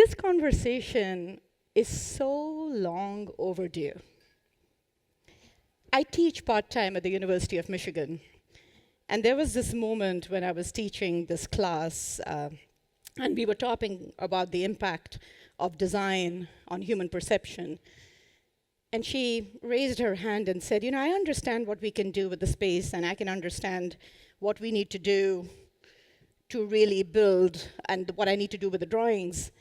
This conversation is so long overdue. I teach part-time at the University of Michigan, and there was this moment when I was teaching this class, and we were talking about the impact of design on human perception. And she raised her hand and said, I understand what we can do with the space, and I can understand what we need to do to really build and what I need to do with the drawings.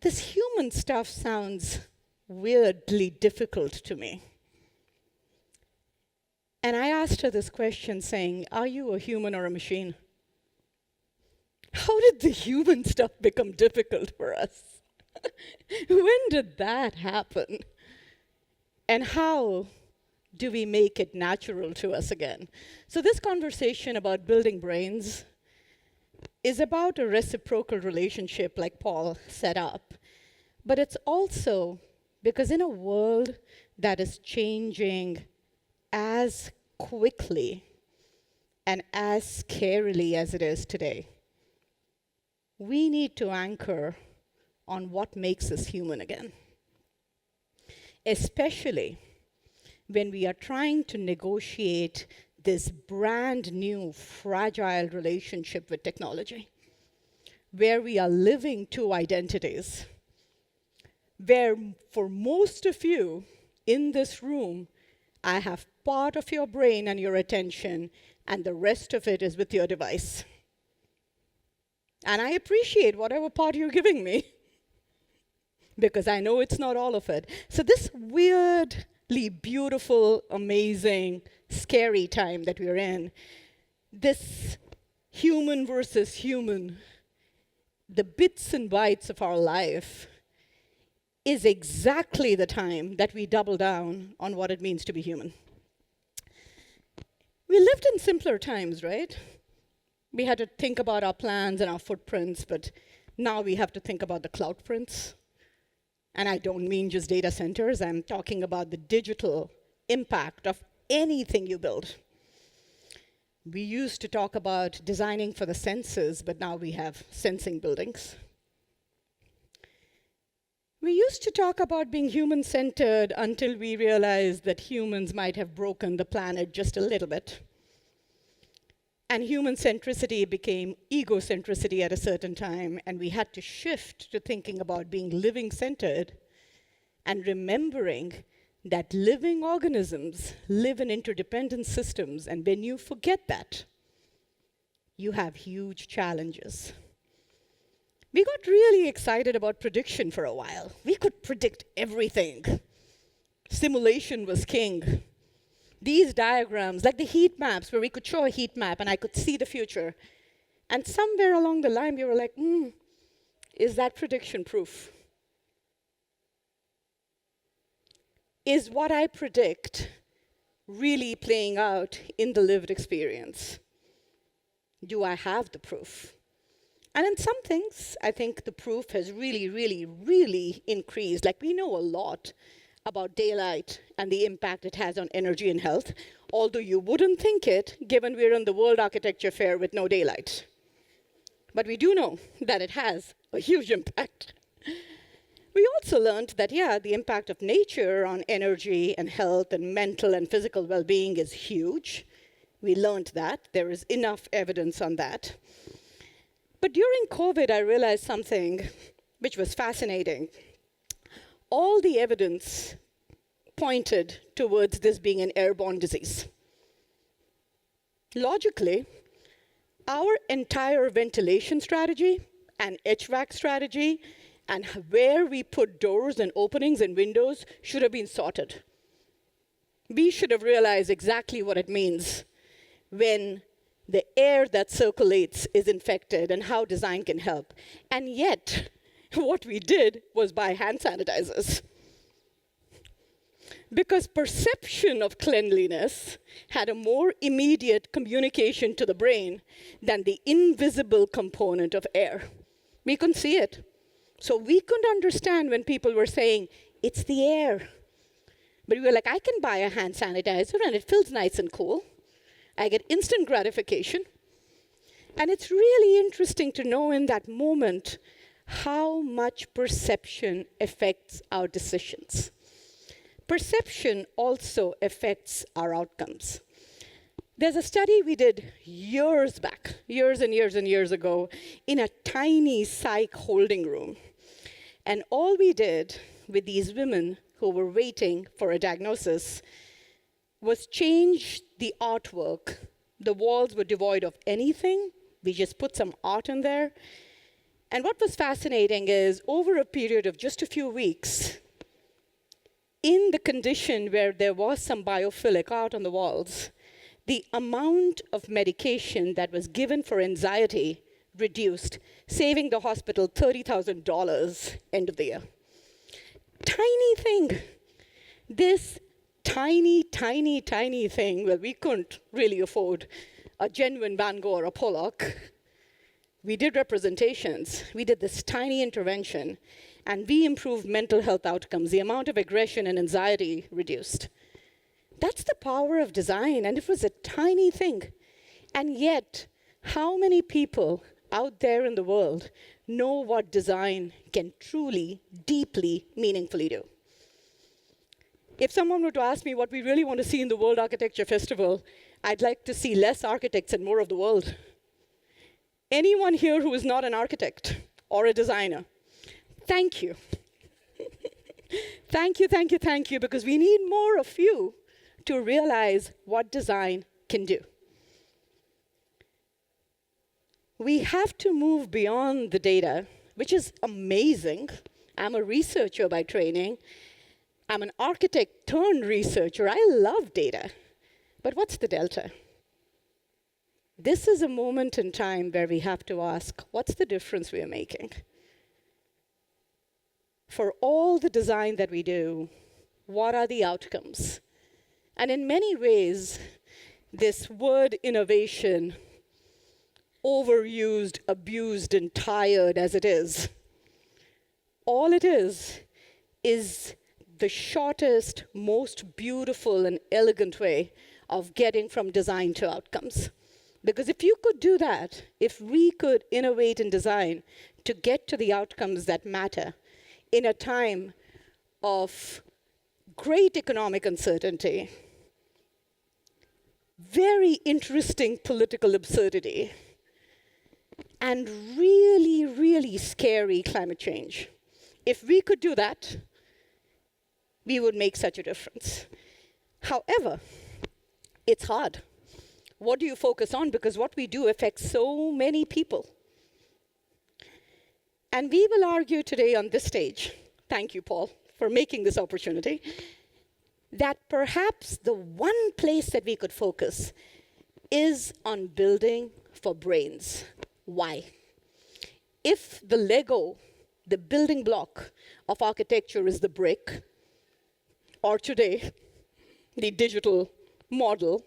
This human stuff sounds weirdly difficult to me. And I asked her this question saying, are you a human or a machine? How did the human stuff become difficult for us? When did that happen? And how do we make it natural to us again? So this conversation about building brains is about a reciprocal relationship like Paul set up. But it's also because in a world that is changing as quickly and as scarily as it is today, we need to anchor on what makes us human again. Especially when we are trying to negotiate this brand new, fragile relationship with technology, where we are living two identities, where for most of you in this room, I have part of your brain and your attention, and the rest of it is with your device. And I appreciate whatever part you're giving me, because I know it's not all of it. So this weirdly beautiful, amazing, scary time that we're in, this human versus human, the bits and bytes of our life, is exactly the time that we double down on what it means to be human. We lived in simpler times, right? We had to think about our plans and our footprints, but now we have to think about the cloud prints. And I don't mean just data centers, I'm talking about the digital impact of anything you build. We used to talk about designing for the senses, but now we have sensing buildings. We used to talk about being human-centered until we realized that humans might have broken the planet just a little bit. And human centricity became egocentricity at a certain time, and we had to shift to thinking about being living-centered and remembering that living organisms live in interdependent systems, and when you forget that, you have huge challenges. We got really excited about prediction for a while. We could predict everything. Simulation was king. These diagrams, like the heat maps, where we could show a heat map and I could see the future. And somewhere along the line, we were like, is that prediction proof? Is what I predict really playing out in the lived experience? Do I have the proof? And in some things, I think the proof has really, really, really increased. Like, we know a lot about daylight and the impact it has on energy and health, although you wouldn't think it, given we're in the World Architecture Fair with no daylight. But we do know that it has a huge impact. We also learned that, the impact of nature on energy and health and mental and physical well-being is huge. We learned that. There is enough evidence on that. But during COVID, I realized something which was fascinating. All the evidence pointed towards this being an airborne disease. Logically, our entire ventilation strategy and HVAC strategy and where we put doors and openings and windows should have been sorted. We should have realized exactly what it means when the air that circulates is infected and how design can help. And yet, what we did was buy hand sanitizers. Because perception of cleanliness had a more immediate communication to the brain than the invisible component of air. We couldn't see it. So we couldn't understand when people were saying, it's the air. But we were like, I can buy a hand sanitizer and it feels nice and cool. I get instant gratification. And it's really interesting to know in that moment how much perception affects our decisions. Perception also affects our outcomes. There's a study we did years back, years and years and years ago, in a tiny psych holding room. And all we did with these women who were waiting for a diagnosis was change the artwork. The walls were devoid of anything. We just put some art in there. And what was fascinating is, over a period of just a few weeks, in the condition where there was some biophilic art on the walls, the amount of medication that was given for anxiety reduced, saving the hospital $30,000 end of the year. Tiny thing. This tiny, tiny, tiny thing, well, we couldn't really afford a genuine Van Gogh or a Pollock. We did representations. We did this tiny intervention, and we improved mental health outcomes. The amount of aggression and anxiety reduced. That's the power of design, and it was a tiny thing. And yet, how many people out there in the world know what design can truly, deeply, meaningfully do? If someone were to ask me what we really want to see in the World Architecture Festival, I'd like to see less architects and more of the world. Anyone here who is not an architect or a designer, thank you. Thank you, thank you, thank you, because we need more of you to realize what design can do. We have to move beyond the data, which is amazing. I'm a researcher by training. I'm an architect turned researcher. I love data. But what's the delta? This is a moment in time where we have to ask, what's the difference we are making? For all the design that we do, what are the outcomes? And in many ways, this word innovation, overused, abused, and tired as it is, all it is the shortest, most beautiful, and elegant way of getting from design to outcomes. Because if you could do that, if we could innovate in design to get to the outcomes that matter in a time of great economic uncertainty, very interesting political absurdity, and really, really scary climate change. If we could do that, we would make such a difference. However, it's hard. What do you focus on? Because what we do affects so many people. And we will argue today on this stage, thank you, Paul, for making this opportunity, that perhaps the one place that we could focus is on building for brains. Why? If the Lego, the building block of architecture is the brick, or today, the digital model,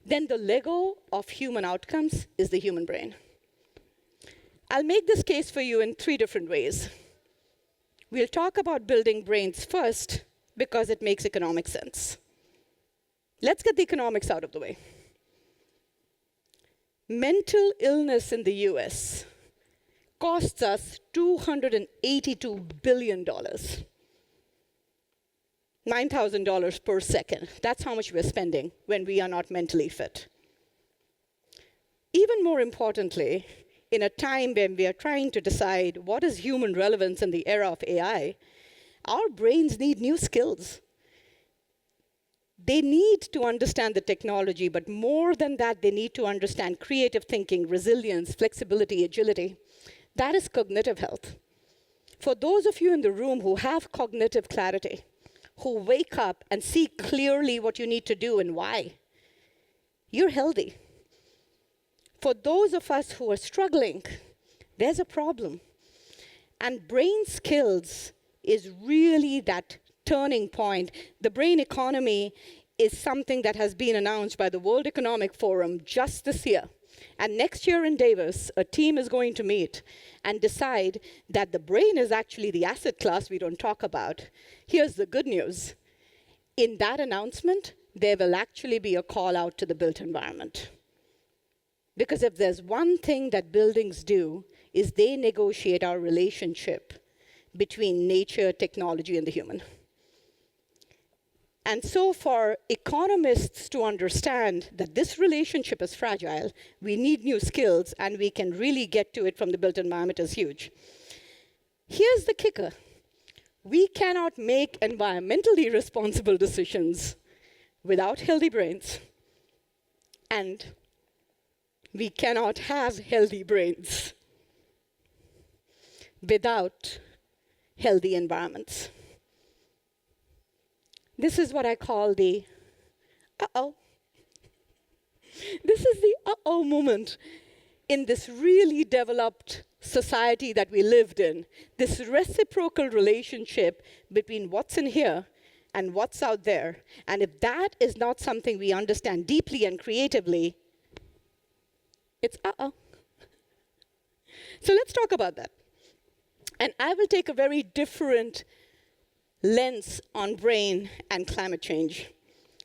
then the Lego of human outcomes is the human brain. I'll make this case for you in 3 different ways. We'll talk about building brains first because it makes economic sense. Let's get the economics out of the way. Mental illness in the US costs us $282 billion. $9,000 per second. That's how much we're spending when we are not mentally fit. Even more importantly, in a time when we are trying to decide what is human relevance in the era of AI, our brains need new skills. They need to understand the technology, but more than that, they need to understand creative thinking, resilience, flexibility, agility. That is cognitive health. For those of you in the room who have cognitive clarity, who wake up and see clearly what you need to do and why, you're healthy. For those of us who are struggling, there's a problem. And brain skills is really that turning point. The brain economy is something that has been announced by the World Economic Forum just this year. And next year in Davos, a team is going to meet and decide that the brain is actually the asset class we don't talk about. Here's the good news. In that announcement, there will actually be a call out to the built environment. Because if there's one thing that buildings do, is they negotiate our relationship between nature, technology, and the human. And so for economists to understand that this relationship is fragile, we need new skills, and we can really get to it from the built environment is huge. Here's the kicker. We cannot make environmentally responsible decisions without healthy brains, and we cannot have healthy brains without healthy environments. This is what I call the uh-oh. This is the uh-oh moment in this really developed society that we lived in, this reciprocal relationship between what's in here and what's out there. And if that is not something we understand deeply and creatively, it's uh-oh. So let's talk about that. And I will take a very different lens on brain and climate change,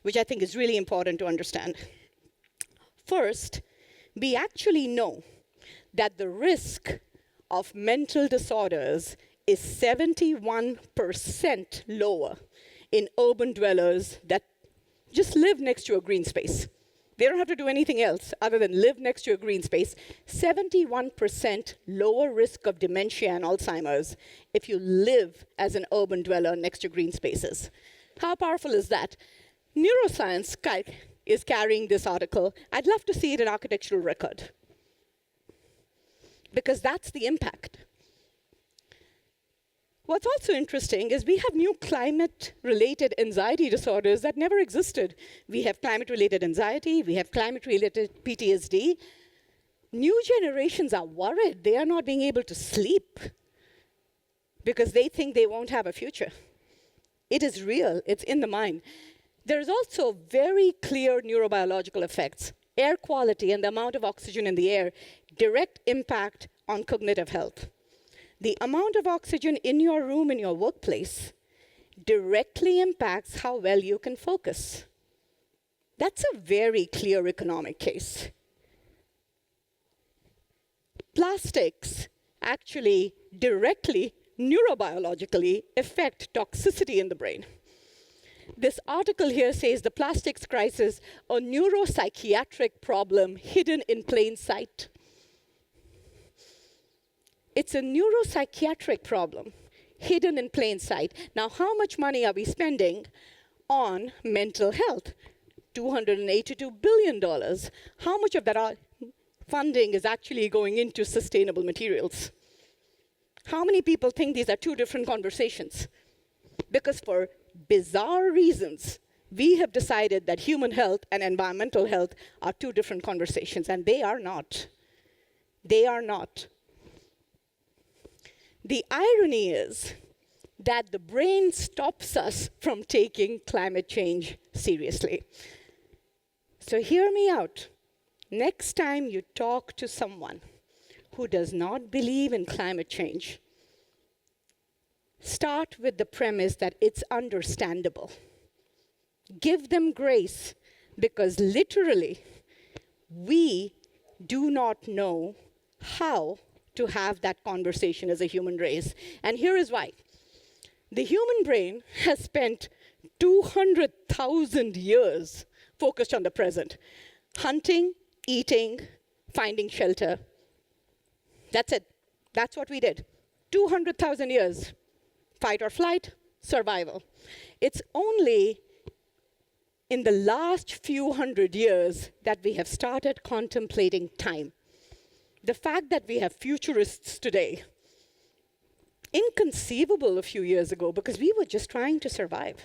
which I think is really important to understand. First, we actually know that the risk of mental disorders is 71% lower in urban dwellers that just live next to a green space. They don't have to do anything else other than live next to a green space. 71% lower risk of dementia and Alzheimer's if you live as an urban dweller next to green spaces. How powerful is that? Neuroscience is carrying this article. I'd love to see it in architectural record, because that's the impact. What's also interesting is we have new climate-related anxiety disorders that never existed. We have climate-related anxiety, we have climate-related PTSD. New generations are worried they are not being able to sleep because they think they won't have a future. It is real, it's in the mind. There's also very clear neurobiological effects. Air quality and the amount of oxygen in the air, direct impact on cognitive health. The amount of oxygen in your room, in your workplace, directly impacts how well you can focus. That's a very clear economic case. Plastics actually directly, neurobiologically, affect toxicity in the brain. This article here says the plastics crisis, a neuropsychiatric problem hidden in plain sight. It's a neuropsychiatric problem hidden in plain sight. Now, how much money are we spending on mental health? $282 billion. How much of that funding is actually going into sustainable materials? How many people think these are two different conversations? Because for bizarre reasons, we have decided that human health and environmental health are two different conversations, and they are not. They are not. The irony is that the brain stops us from taking climate change seriously. So hear me out. Next time you talk to someone who does not believe in climate change, start with the premise that it's understandable. Give them grace, because literally, we do not know how to have that conversation as a human race. And here is why. The human brain has spent 200,000 years focused on the present. Hunting, eating, finding shelter. That's it. That's what we did. 200,000 years. Fight or flight, survival. It's only in the last few hundred years that we have started contemplating time. The fact that we have futurists today, inconceivable a few years ago, because we were just trying to survive.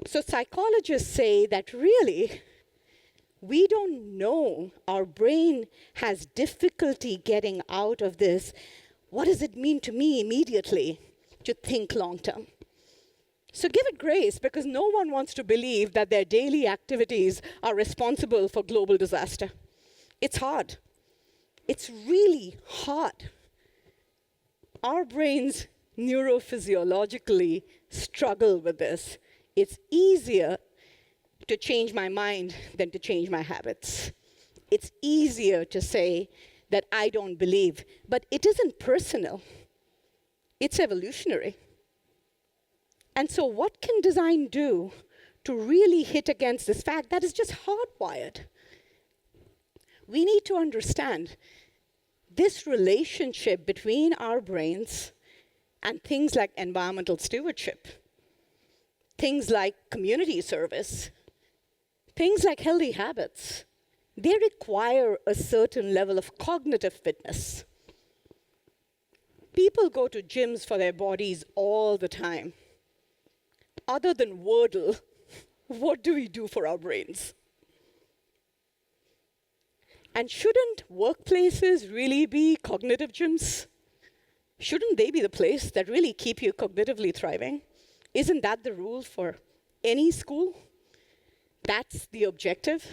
So psychologists say that really, we don't know. Our brain has difficulty getting out of this. What does it mean to me immediately to think long term? So give it grace, because no one wants to believe that their daily activities are responsible for global disaster. It's hard. It's really hard. Our brains neurophysiologically struggle with this. It's easier to change my mind than to change my habits. It's easier to say that I don't believe. But it isn't personal. It's evolutionary. And so what can design do to really hit against this fact that is just hardwired? We need to understand this relationship between our brains and things like environmental stewardship, things like community service, things like healthy habits. They require a certain level of cognitive fitness. People go to gyms for their bodies all the time. Other than Wordle, what do we do for our brains? And shouldn't workplaces really be cognitive gyms? Shouldn't they be the place that really keep you cognitively thriving? Isn't that the rule for any school? That's the objective.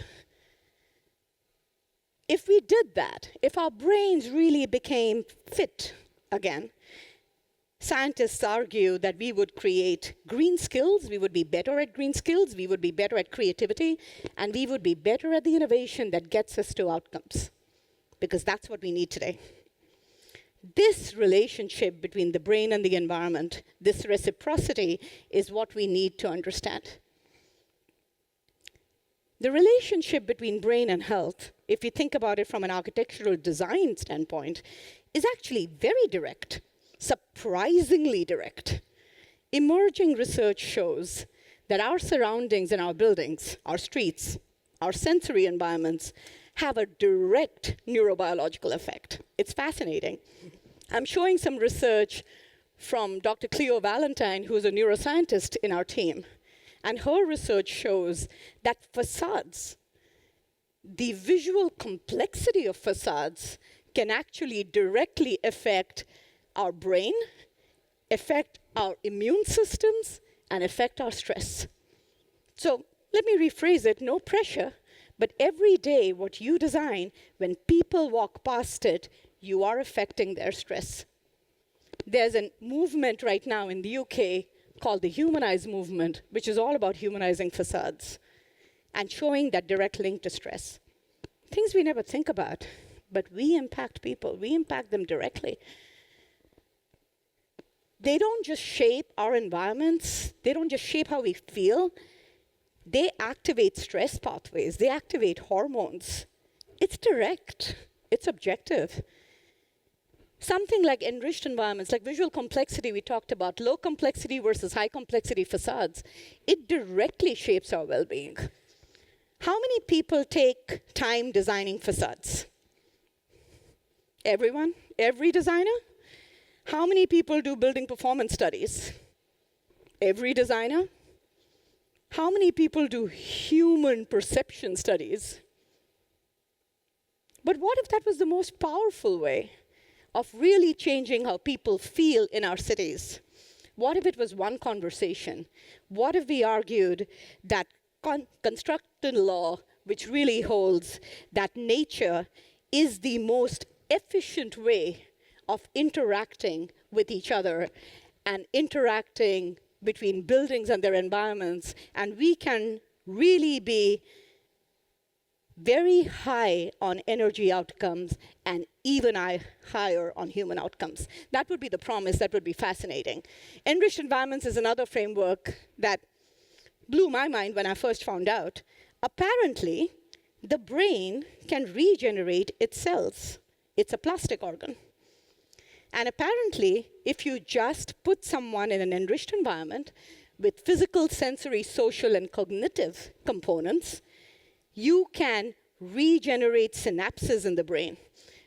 If we did that, if our brains really became fit again, scientists argue that we would create green skills, we would be better at green skills, we would be better at creativity, and we would be better at the innovation that gets us to outcomes, because that's what we need today. This relationship between the brain and the environment, this reciprocity, is what we need to understand. The relationship between brain and health, if you think about it from an architectural design standpoint, is actually very direct. Surprisingly direct. Emerging research shows that our surroundings and our buildings, our streets, our sensory environments have a direct neurobiological effect. It's fascinating. I'm showing some research from Dr. Cleo Valentine, who is a neuroscientist in our team. And her research shows that facades, the visual complexity of facades, can actually directly affect our brain, affect our immune systems, and affect our stress. So let me rephrase it, no pressure, but every day what you design, when people walk past it, you are affecting their stress. There's a movement right now in the UK called the Humanize movement, which is all about humanizing facades and showing that direct link to stress. Things we never think about, but we impact people, we impact them directly. They don't just shape our environments, they don't just shape how we feel, they activate stress pathways, they activate hormones. It's direct, it's objective. Something like enriched environments, like visual complexity we talked about, low complexity versus high complexity facades, it directly shapes our well-being. How many people take time designing facades? Everyone? Every designer? How many people do building performance studies? Every designer? How many people do human perception studies? But what if that was the most powerful way of really changing how people feel in our cities? What if it was one conversation? What if we argued that constructed law, which really holds that nature is the most efficient way of interacting with each other and interacting between buildings and their environments, and we can really be very high on energy outcomes and even higher on human outcomes. That would be the promise, that would be fascinating. Enriched environments is another framework that blew my mind when I first found out. Apparently, the brain can regenerate its cells. It's a plastic organ. And apparently, if you just put someone in an enriched environment with physical, sensory, social, and cognitive components, you can regenerate synapses in the brain.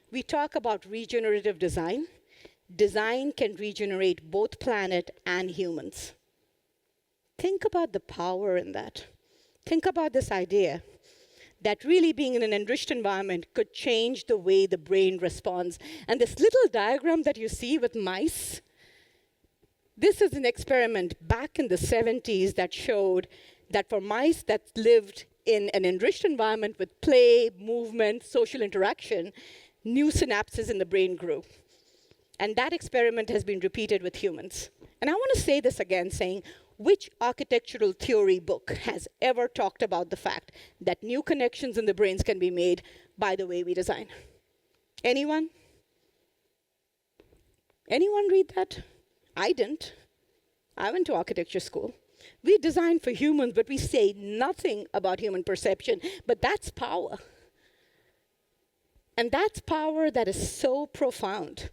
We talk about regenerative design. Design can regenerate both planet and humans. Think about the power in that. Think about this idea that really being in an enriched environment could change the way the brain responds. And this little diagram that you see with mice, this is an experiment back in the 70s that showed that for mice that lived in an enriched environment with play, movement, social interaction, new synapses in the brain grew. And that experiment has been repeated with humans. And I want to say this again, saying, which architectural theory book has ever talked about the fact that new connections in the brains can be made by the way we design? Anyone? Anyone read that? I didn't. I went to architecture school. We design for humans, but we say nothing about human perception. But that's power. And that's power that is so profound.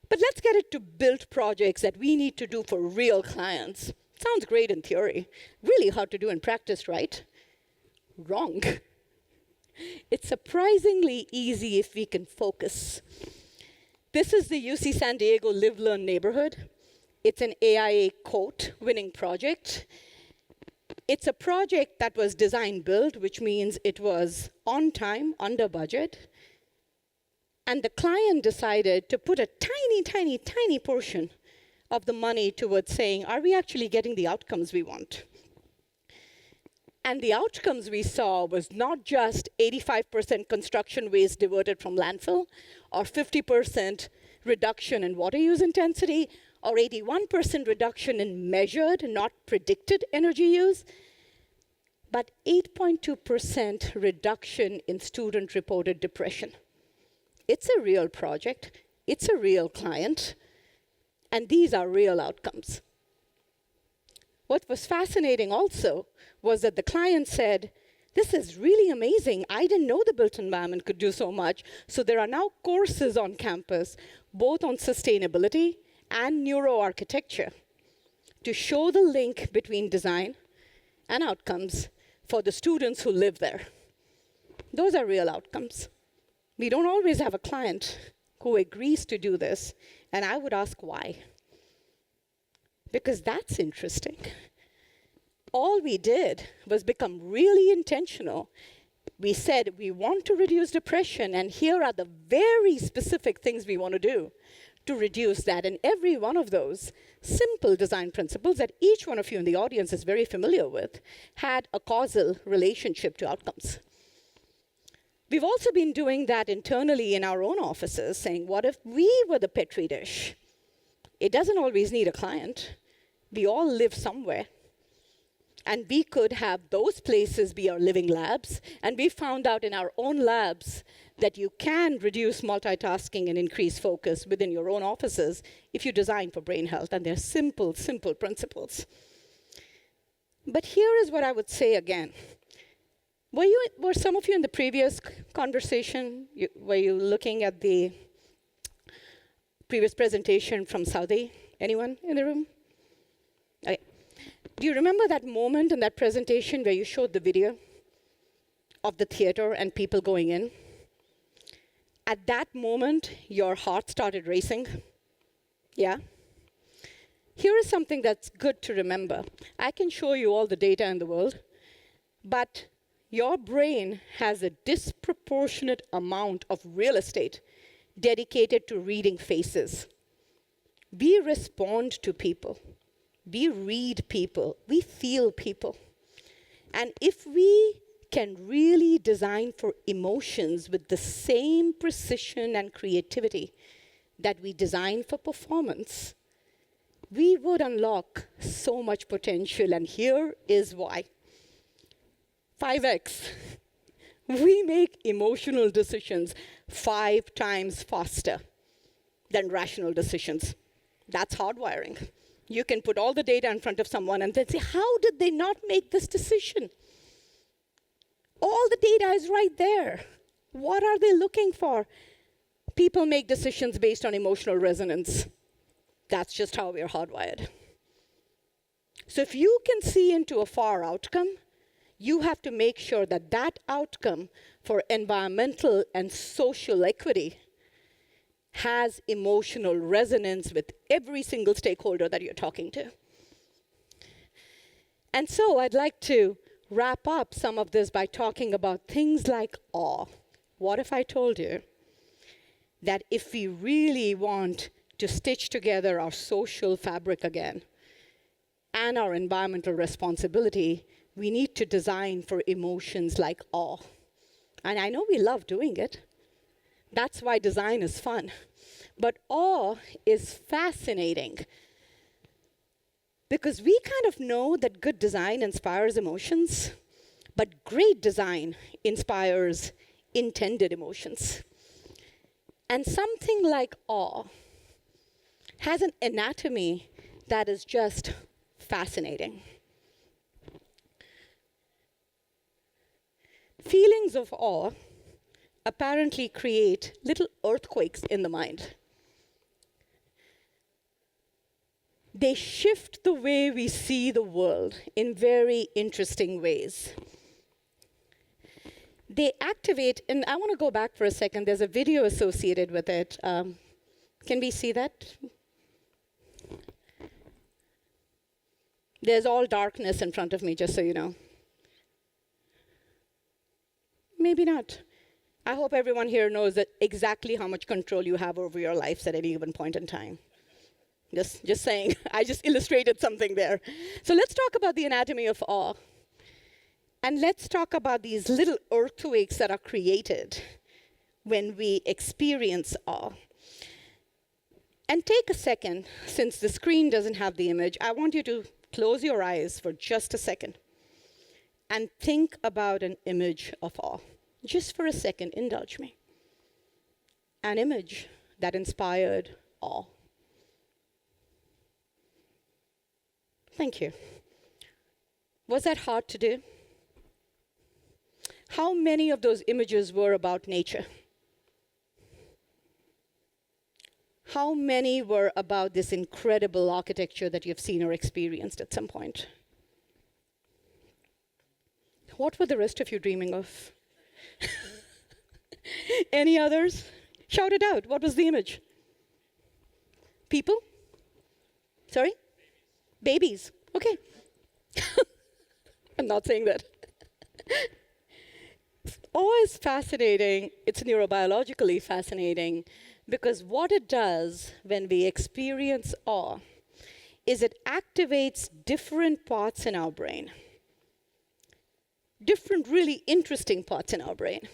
But let's get it to build projects that we need to do for real clients. Sounds great in theory. Really hard to do in practice, right? Wrong. It's surprisingly easy if we can focus. This is the UC San Diego Live Learn neighborhood. It's an AIA quote winning project. It's a project that was design build, which means it was on time, under budget. And the client decided to put a tiny, tiny, tiny portion of the money towards saying, are we actually getting the outcomes we want? And the outcomes we saw was not just 85% construction waste diverted from landfill, or 50% reduction in water use intensity, or 81% reduction in measured, not predicted energy use, but 8.2% reduction in student-reported depression. It's a real project, it's a real client, and these are real outcomes. What was fascinating also was that the client said, this is really amazing. I didn't know the built environment could do so much. So there are now courses on campus, both on sustainability and neuroarchitecture, to show the link between design and outcomes for the students who live there. Those are real outcomes. We don't always have a client who agrees to do this, and I would ask why. Because that's interesting. All we did was become really intentional. We said we want to reduce depression, and here are the very specific things we want to do to reduce that. And every one of those simple design principles that each one of you in the audience is very familiar with had a causal relationship to outcomes. We've also been doing that internally in our own offices, saying, what if we were the Petri dish? It doesn't always need a client. We all live somewhere. And we could have those places be our living labs. And we found out in our own labs that you can reduce multitasking and increase focus within your own offices if you design for brain health. And they're simple, simple principles. But here is what I would say again. Were some of you in the previous conversation? Were you looking at the previous presentation from Saudi? Anyone in the room? Okay. Do you remember that moment in that presentation where you showed the video of the theater and people going in? At that moment, your heart started racing. Yeah? Here is something that's good to remember. I can show you all the data in the world, but your brain has a disproportionate amount of real estate dedicated to reading faces. We respond to people. We read people. We feel people. And if we can really design for emotions with the same precision and creativity that we design for performance, we would unlock so much potential. And here is why. 5x. We make emotional decisions 5 times faster than rational decisions. That's hardwiring. You can put all the data in front of someone and then say, how did they not make this decision? All the data is right there. What are they looking for? People make decisions based on emotional resonance. That's just how we're hardwired. So if you can see into a far outcome, you have to make sure that that outcome for environmental and social equity has emotional resonance with every single stakeholder that you're talking to. And so I'd like to wrap up some of this by talking about things like awe. What if I told you that if we really want to stitch together our social fabric again and our environmental responsibility, we need to design for emotions like awe. And I know we love doing it. That's why design is fun. But awe is fascinating because we kind of know that good design inspires emotions, but great design inspires intended emotions. And something like awe has an anatomy that is just fascinating. Feelings of awe apparently create little earthquakes in the mind. They shift the way we see the world in very interesting ways. They activate, and I want to go back for a second. There's a video associated with it. Can we see that? There's all darkness in front of me, just so you know. Maybe not. I hope everyone here knows that exactly how much control you have over your lives at any given point in time. Just saying, I just illustrated something there. So let's talk about the anatomy of awe. And let's talk about these little earthquakes that are created when we experience awe. And take a second, since the screen doesn't have the image, I want you to close your eyes for just a second and think about an image of awe. Just for a second, indulge me. An image that inspired awe. Thank you. Was that hard to do? How many of those images were about nature? How many were about this incredible architecture that you've seen or experienced at some point? What were the rest of you dreaming of? Any others? Shout it out. What was the image? People? Sorry? Babies. Okay. I'm not saying that. Awe is fascinating. It's neurobiologically fascinating because what it does when we experience awe is it activates different parts in our brain. Different, really interesting parts in our brain.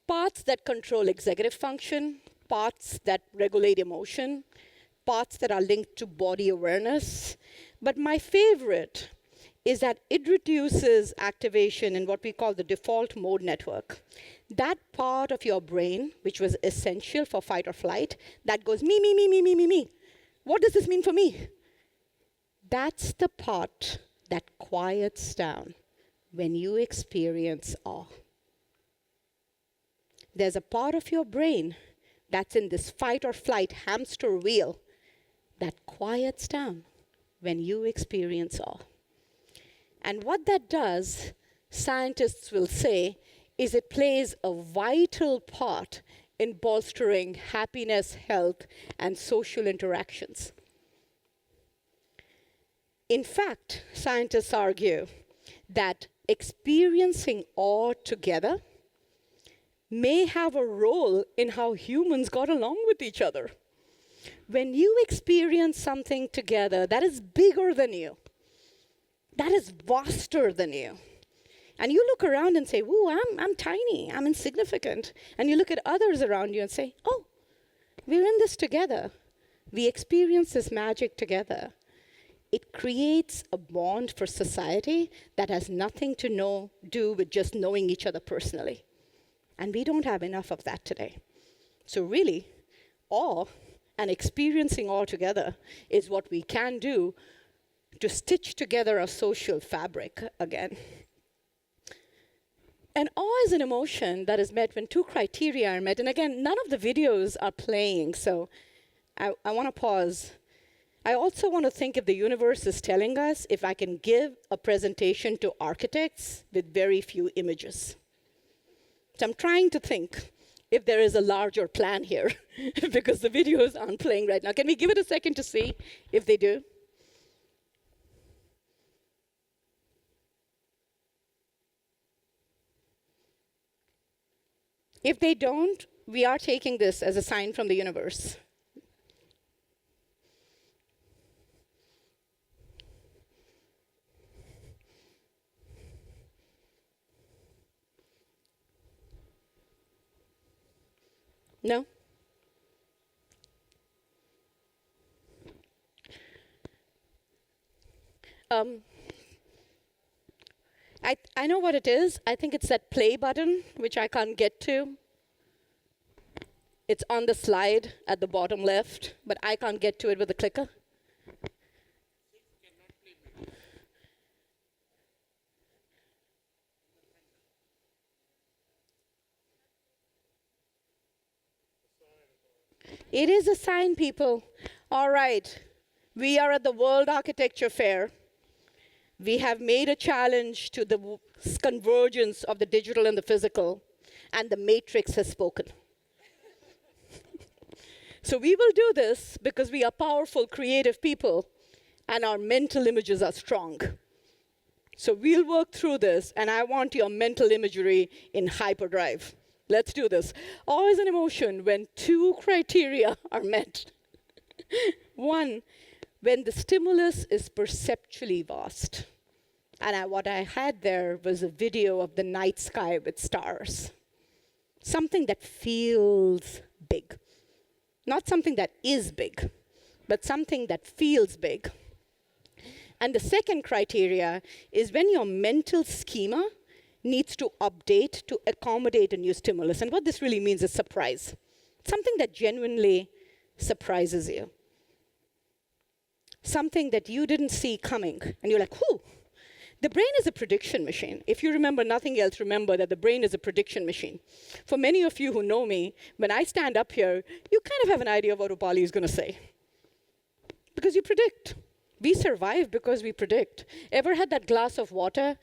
Parts that control executive function, parts that regulate emotion, parts that are linked to body awareness. But my favorite is that it reduces activation in what we call the default mode network. That part of your brain, which was essential for fight or flight, that goes me, me, me, me, me, me, me. What does this mean for me? That's the part that quiets down when you experience awe. There's a part of your brain that's in this fight or flight hamster wheel that quiets down when you experience awe. And what that does, scientists will say, is it plays a vital part in bolstering happiness, health, and social interactions. In fact, scientists argue that experiencing awe together may have a role in how humans got along with each other. When you experience something together that is bigger than you, that is vaster than you, and you look around and say, "Woo, I'm tiny, I'm insignificant," and you look at others around you and say, "Oh, we're in this together. We experience this magic together." It creates a bond for society that has nothing to do with just knowing each other personally. And we don't have enough of that today. So really, awe and experiencing awe together is what we can do to stitch together a social fabric again. And awe is an emotion that is met when two criteria are met. And again, none of the videos are playing, so I want to pause. I also want to think if the universe is telling us if I can give a presentation to architects with very few images. So I'm trying to think if there is a larger plan here, because the videos aren't playing right now. Can we give it a second to see if they do? If they don't, we are taking this as a sign from the universe. No? I know what it is. I think it's that play button, which I can't get to. It's on the slide at the bottom left, but I can't get to it with the clicker. It is a sign, people. All right. We are at the World Architecture Fair. We have made a challenge to the convergence of the digital and the physical, and the matrix has spoken. So we will do this because we are powerful, creative people, and our mental images are strong. So we'll work through this, and I want your mental imagery in hyperdrive. Let's do this. Awe is an emotion when two criteria are met. One, when the stimulus is perceptually vast. And what I had there was a video of the night sky with stars. Something that feels big. Not something that is big, but something that feels big. And the second criteria is when your mental schema needs to update to accommodate a new stimulus. And what this really means is surprise. Something that genuinely surprises you. Something that you didn't see coming. And you're like, whew. The brain is a prediction machine. If you remember nothing else, remember that the brain is a prediction machine. For many of you who know me, when I stand up here, you kind of have an idea of what Upali is going to say. Because you predict. We survive because we predict. Ever had that glass of water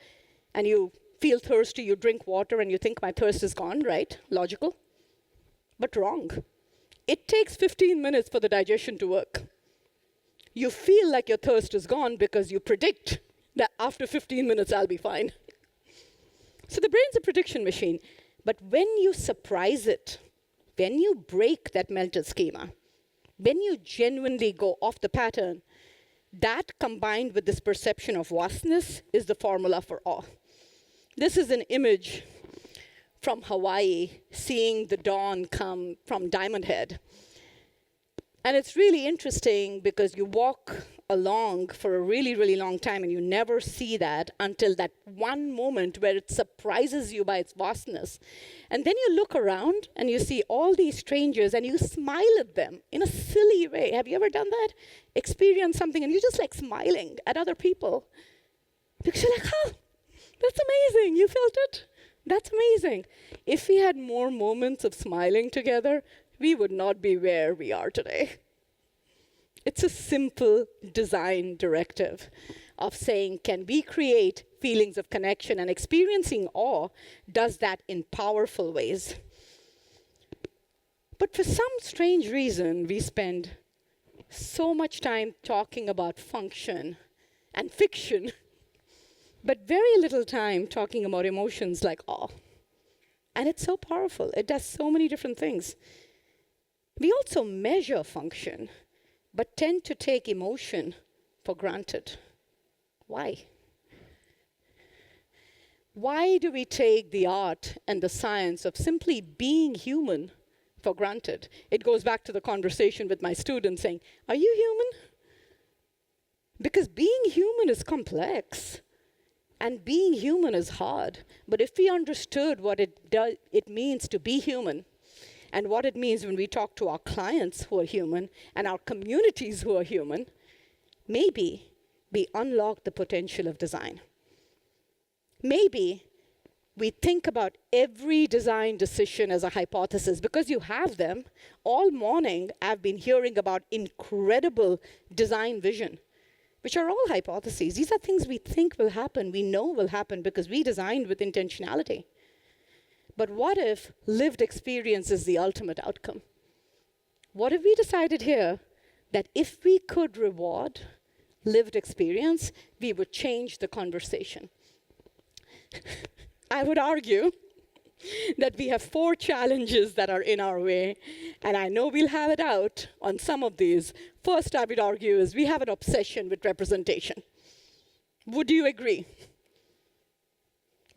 and you feel thirsty, you drink water and you think my thirst is gone, right? Logical. But wrong. It takes 15 minutes for the digestion to work. You feel like your thirst is gone because you predict that after 15 minutes I'll be fine. So the brain's a prediction machine. But when you surprise it, when you break that mental schema, when you genuinely go off the pattern, that combined with this perception of vastness is the formula for awe. This is an image from Hawaii, seeing the dawn come from Diamond Head. And it's really interesting because you walk along for a really, really long time and you never see that until that one moment where it surprises you by its vastness. And then you look around and you see all these strangers and you smile at them in a silly way. Have you ever done that? Experience something and you're just like smiling at other people. Because you're like, oh, that's amazing. You felt it? That's amazing. If we had more moments of smiling together, we would not be where we are today. It's a simple design directive of saying, can we create feelings of connection? And experiencing awe does that in powerful ways. But for some strange reason, we spend so much time talking about function and fiction, but very little time talking about emotions like awe. And it's so powerful. It does so many different things. We also measure function, but tend to take emotion for granted. Why? Why do we take the art and the science of simply being human for granted? It goes back to the conversation with my students saying, are you human? Because being human is complex. And being human is hard. But if we understood what it means to be human, and what it means when we talk to our clients who are human, and our communities who are human, maybe we unlock the potential of design. Maybe we think about every design decision as a hypothesis. Because you have them, all morning I've been hearing about incredible design vision, which are all hypotheses. These are things we think will happen, we know will happen because we designed with intentionality. But what if lived experience is the ultimate outcome? What if we decided here that if we could reward lived experience, we would change the conversation? I would argue that we have 4 challenges that are in our way, and I know we'll have it out on some of these. First, I would argue is we have an obsession with representation. Would you agree?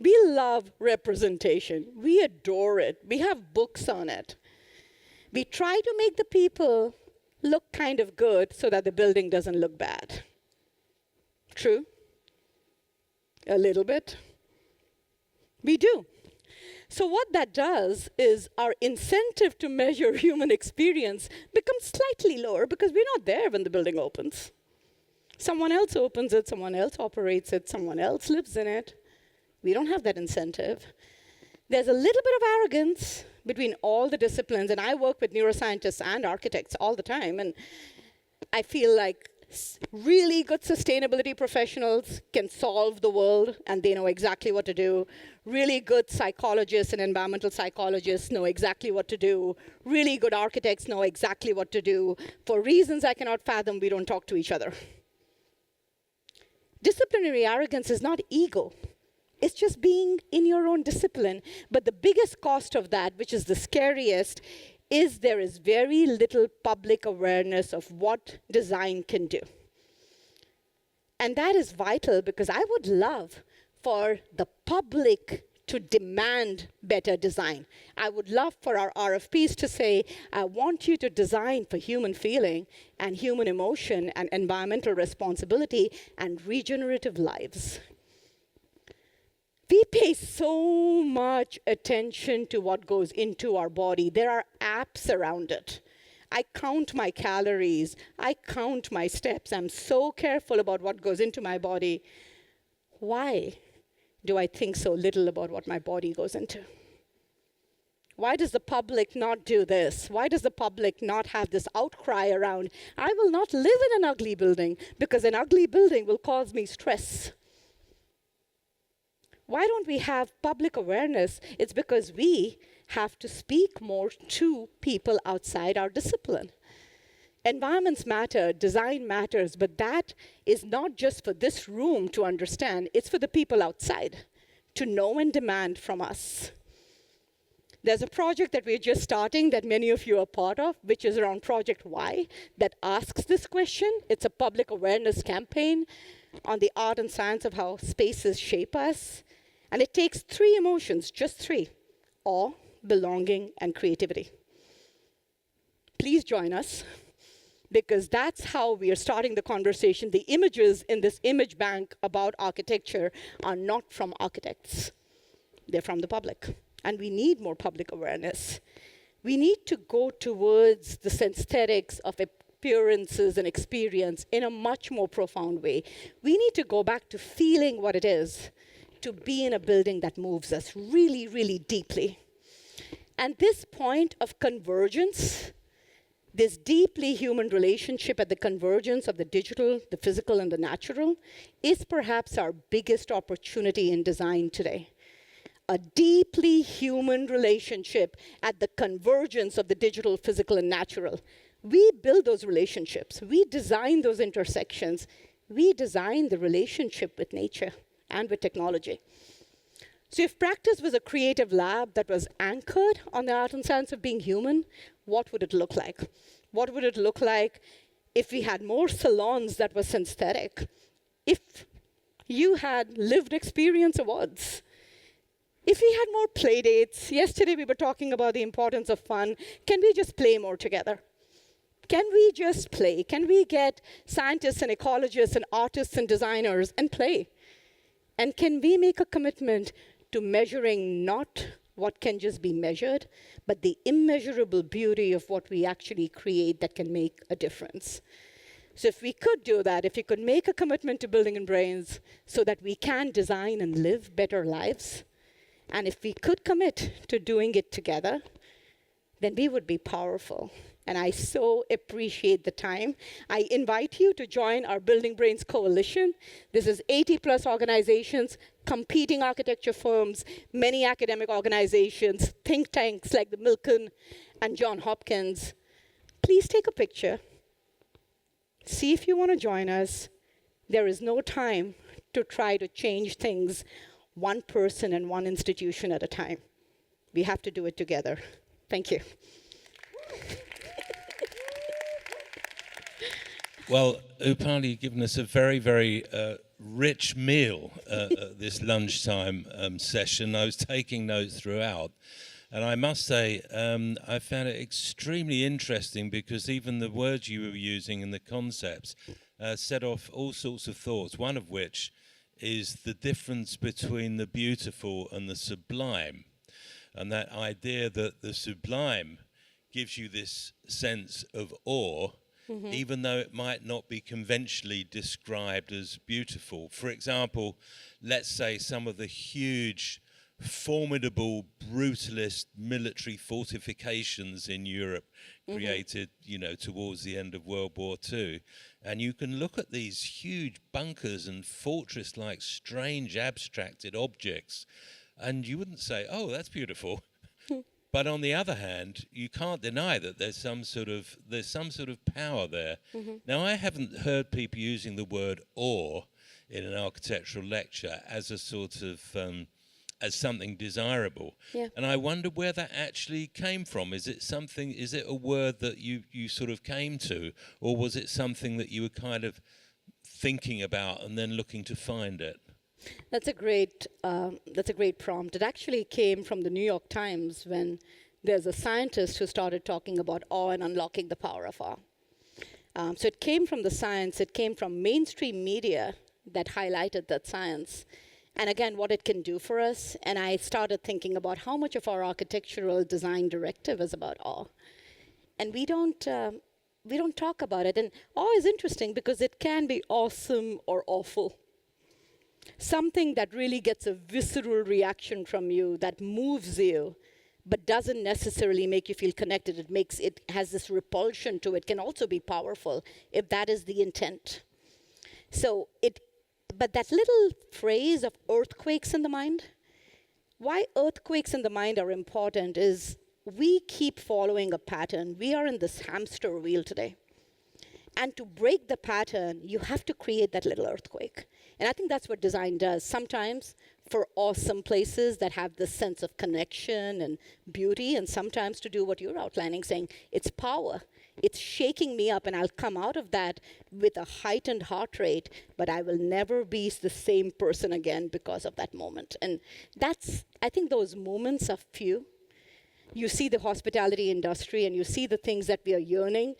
We love representation. We adore it. We have books on it. We try to make the people look kind of good so that the building doesn't look bad. True? A little bit. We do. So what that does is our incentive to measure human experience becomes slightly lower because we're not there when the building opens. Someone else opens it, someone else operates it, someone else lives in it. We don't have that incentive. There's a little bit of arrogance between all the disciplines, and I work with neuroscientists and architects all the time, and I feel like really good sustainability professionals can solve the world, and they know exactly what to do. Really good psychologists and environmental psychologists know exactly what to do. Really good architects know exactly what to do. For reasons I cannot fathom, we don't talk to each other. Disciplinary arrogance is not ego. It's just being in your own discipline. But the biggest cost of that, which is the scariest, is there is very little public awareness of what design can do. And that is vital because I would love for the public to demand better design. I would love for our RFPs to say, I want you to design for human feeling and human emotion and environmental responsibility and regenerative lives. We pay so much attention to what goes into our body. There are apps around it. I count my calories. I count my steps. I'm so careful about what goes into my body. Why do I think so little about what my body goes into? Why does the public not do this? Why does the public not have this outcry around, I will not live in an ugly building because an ugly building will cause me stress? Why don't we have public awareness? It's because we have to speak more to people outside our discipline. Environments matter, design matters, but that is not just for this room to understand, it's for the people outside to know and demand from us. There's a project that we're just starting that many of you are part of, which is around Project Y, that asks this question. It's a public awareness campaign on the art and science of how spaces shape us. And it takes 3 emotions, just 3: awe, belonging, and creativity. Please join us, because that's how we are starting the conversation. The images in this image bank about architecture are not from architects. They're from the public. And we need more public awareness. We need to go towards the synthetics of appearances and experience in a much more profound way. We need to go back to feeling what it is to be in a building that moves us really, really deeply. And this point of convergence, this deeply human relationship at the convergence of the digital, the physical, and the natural, is perhaps our biggest opportunity in design today. A deeply human relationship at the convergence of the digital, physical, and natural. We build those relationships. We design those intersections. We design the relationship with nature and with technology. So if practice was a creative lab that was anchored on the art and science of being human, what would it look like? What would it look like if we had more salons that were synthetic? If you had lived experience awards? If we had more play dates? Yesterday we were talking about the importance of fun. Can we just play more together? Can we just play? Can we get scientists and ecologists and artists and designers and play? And can we make a commitment to measuring not what can just be measured, but the immeasurable beauty of what we actually create that can make a difference? So if we could do that, if we could make a commitment to building in brains so that we can design and live better lives, and if we could commit to doing it together, then we would be powerful. And I so appreciate the time. I invite you to join our Building Brains Coalition. This is 80+ organizations, competing architecture firms, many academic organizations, think tanks like the Milken and John Hopkins. Please take a picture. See if you want to join us. There is no time to try to change things one person and one institution at a time. We have to do it together. Thank you. Well, Upali, you've given us a very, very rich meal this lunchtime session. I was taking notes throughout. And I must say, I found it extremely interesting because even the words you were using and the concepts set off all sorts of thoughts, one of which is the difference between the beautiful and the sublime. and that idea that the sublime gives you this sense of awe, even though it might not be conventionally described as beautiful. For example, let's say some of the huge, formidable, brutalist military fortifications in Europe created, towards the end of World War II. And you can look at these huge bunkers and fortress-like strange abstracted objects, and you wouldn't say, oh, that's beautiful. But on the other hand, you can't deny that there's some sort of power there. Now, I haven't heard people using the word awe in an architectural lecture as a sort of as something desirable. Yeah. And I wonder where that actually came from. Is it a word that you sort of came to, or was it something that you were kind of thinking about and then looking to find it? That's a great prompt. It actually came from the New York Times when there's a scientist who started talking about awe and unlocking the power of awe. So it came from the science, it came from mainstream media that highlighted that science. And again, what it can do for us. And I started thinking about how much of our architectural design directive is about awe. And we don't talk about it. And awe is interesting because it can be awesome or awful. Something that really gets a visceral reaction from you, that moves you, but doesn't necessarily make you feel connected. It has this repulsion to it, can also be powerful if that is the intent. But that little phrase of earthquakes in the mind, why earthquakes in the mind are important is we keep following a pattern. We are in this hamster wheel today. And to break the pattern, you have to create that little earthquake. And I think that's what design does. Sometimes for awesome places that have this sense of connection and beauty, and sometimes to do what you're outlining, saying it's power. It's shaking me up, and I'll come out of that with a heightened heart rate, but I will never be the same person again because of that moment. And I think those moments are few. You see the hospitality industry, and you see the things that we are yearning.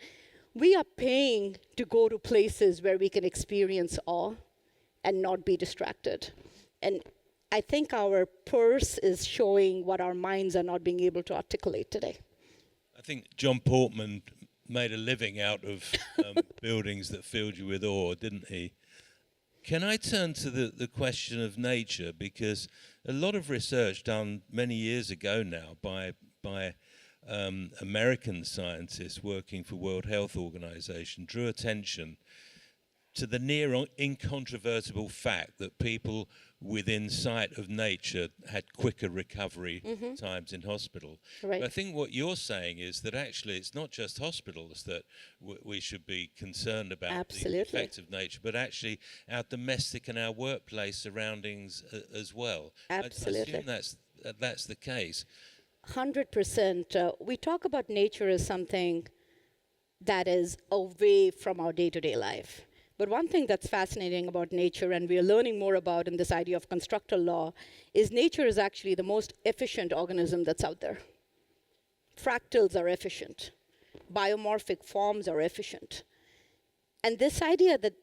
We are paying to go to places where we can experience awe and not be distracted. And I think our purse is showing what our minds are not being able to articulate today. I think John Portman made a living out of buildings that filled you with awe, didn't he? Can I turn to the question of nature? Because a lot of research done many years ago now by American scientists working for World Health Organization drew attention to the near incontrovertible fact that people within sight of nature had quicker recovery times in hospital. Right. But I think what you're saying is that actually it's not just hospitals that we should be concerned about. Absolutely. The effect of nature, but actually our domestic and our workplace surroundings as well. Absolutely. I assume that's the case. 100%. We talk about nature as something that is away from our day-to-day life. But one thing that's fascinating about nature, and we are learning more about in this idea of constructal law, is nature is actually the most efficient organism that's out there. Fractals are efficient. Biomorphic forms are efficient. And this idea that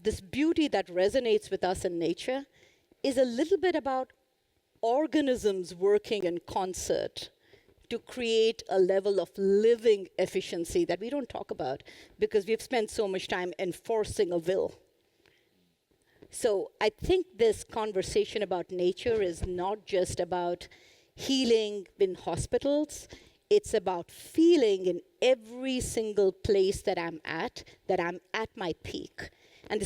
this beauty that resonates with us in nature is a little bit about organisms working in concert to create a level of living efficiency that we don't talk about because we've spent so much time enforcing a will. So I think this conversation about nature is not just about healing in hospitals. It's about feeling in every single place that I'm at my peak. And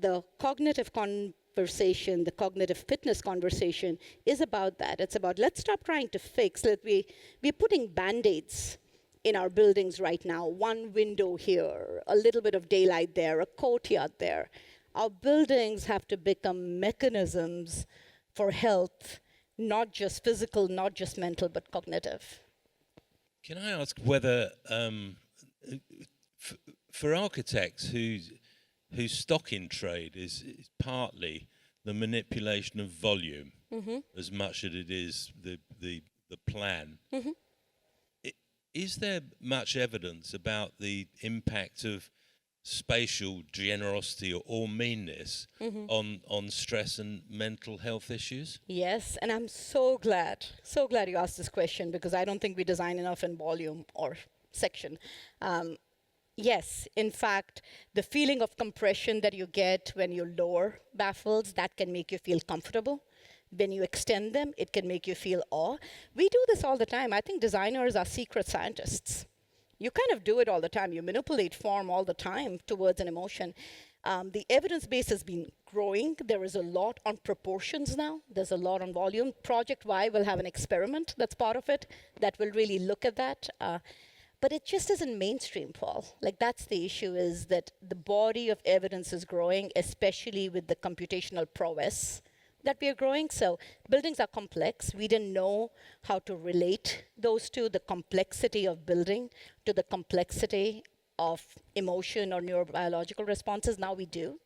the cognitive conversation, the cognitive fitness conversation is about that. It's about let's stop trying to fix. We're putting Band-Aids in our buildings right now. One window here, a little bit of daylight there, a courtyard there. Our buildings have to become mechanisms for health, not just physical, not just mental, but cognitive. Can I ask whether, for architects whose stock in trade is partly the manipulation of volume, as much as it is the plan, is there much evidence about the impact of spatial generosity or meanness on stress and mental health issues? Yes, and I'm so glad you asked this question, because I don't think we design enough in volume or section. Yes, in fact, the feeling of compression that you get when you lower baffles, that can make you feel comfortable. When you extend them, it can make you feel awe. We do this all the time. I think designers are secret scientists. You kind of do it all the time. You manipulate form all the time towards an emotion. The evidence base has been growing. There is a lot on proportions now. There's a lot on volume. Project Y will have an experiment that's part of it that will really look at that. But it just isn't mainstream, Paul. Like, that's the issue, is that the body of evidence is growing, especially with the computational prowess that we are growing. So buildings are complex. We didn't know how to relate those two, the complexity of building to the complexity of emotion or neurobiological responses. Now we do.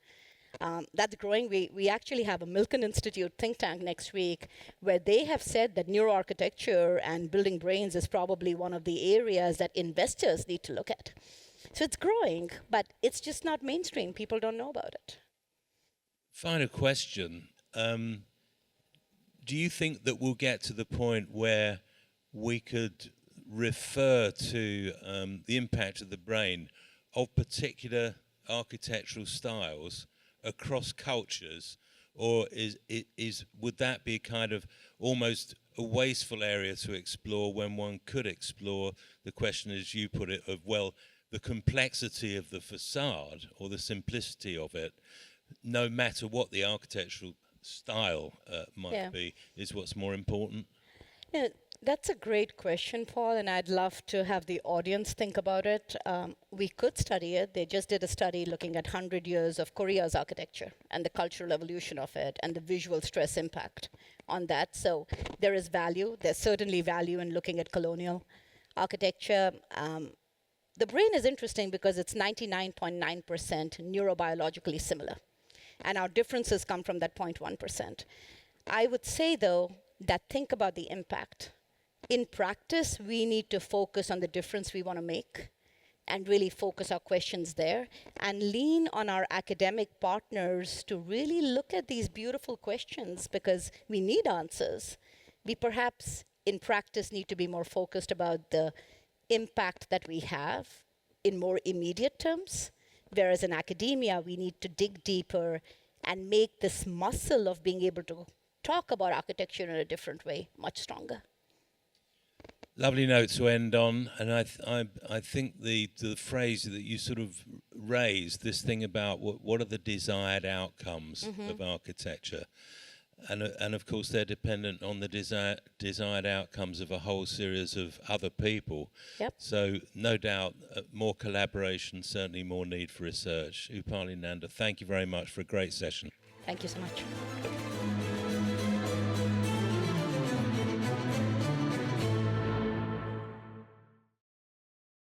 That's growing. We actually have a Milken Institute think tank next week where they have said that neuroarchitecture and building brains is probably one of the areas that investors need to look at. So it's growing, but it's just not mainstream. People don't know about it. Final question. Do you think that we'll get to the point where we could refer to the impact of the brain of particular architectural styles across cultures, or would that be kind of almost a wasteful area to explore when one could explore the question, as you put it, of, well, the complexity of the facade or the simplicity of it, no matter what the architectural style might be, is what's more important? Yeah, that's a great question, Paul, and I'd love to have the audience think about it. We could study it. They just did a study looking at 100 years of Korea's architecture and the cultural evolution of it and the visual stress impact on that. So there is value. There's certainly value in looking at colonial architecture. The brain is interesting because it's 99.9% neurobiologically similar, and our differences come from that 0.1%. I would say, though, that think about the impact. In practice, we need to focus on the difference we want to make and really focus our questions there and lean on our academic partners to really look at these beautiful questions, because we need answers. We perhaps, in practice, need to be more focused about the impact that we have in more immediate terms. Whereas in academia, we need to dig deeper and make this muscle of being able to talk about architecture in a different way much stronger. Lovely note to end on, and I think the phrase that you sort of raised, this thing about what are the desired outcomes of architecture, and of course they're dependent on the desired outcomes of a whole series of other people. Yep. So no doubt more collaboration, certainly more need for research. Upali Nanda, thank you very much for a great session. Thank you so much.